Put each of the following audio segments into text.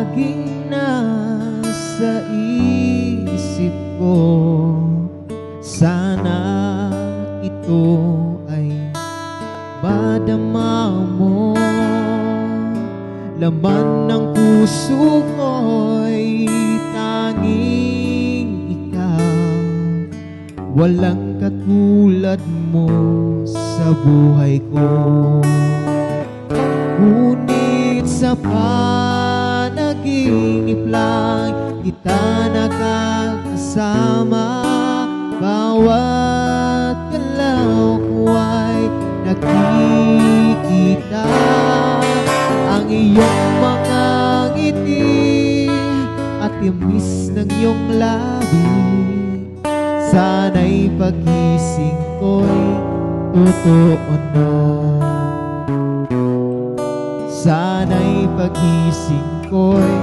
laging nasa isip ko. Sana ito ay madama mo. Laman ng puso ko'y tanging ikaw. Walang katulad mo sa buhay ko. Ngunit sa panaginip lang kita nakakasama. Bawat galaw ko ay nakikita ang iyong mga ngiti at timis ng iyong labi. Sana'y pagising ko'y totoo na. Sana'y pagising ko'y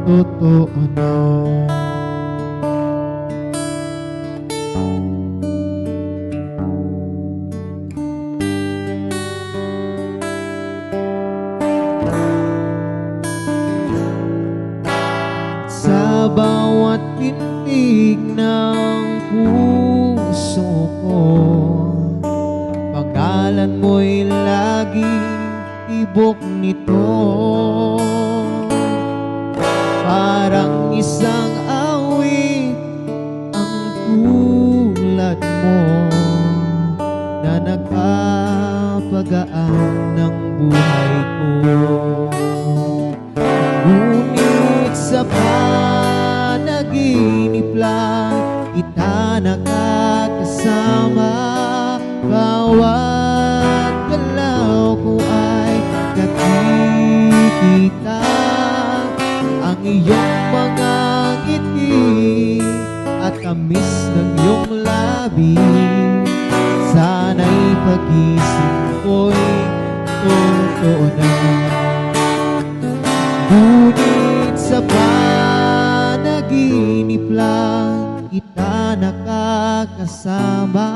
totoo na. Sa bawat pintig ng puso ko, pangalan mo'y laging tibok nito. Parang isang awit ang tulad mo na nagpapagaan ng buhay ko. Ngunit sa panaginip lang kita nakakasama. Bawat galaw ko ay nakikita ang iyong mga ngiti at tamis ng iyong labi. Sana'y pagising ko'y totoo na. Ngunit sa panaginip lang kita nakakasama.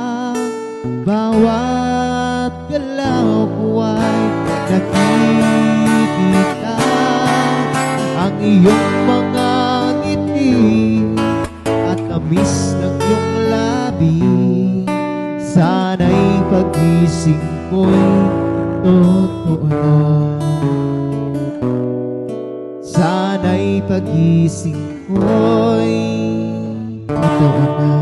Bawat galaw ko ay nakikita ang iyong mga ngiti at tamis ng iyong labi. Sana'y pagising ko'y totoo na. Sana'y pagising ko'y totoo na.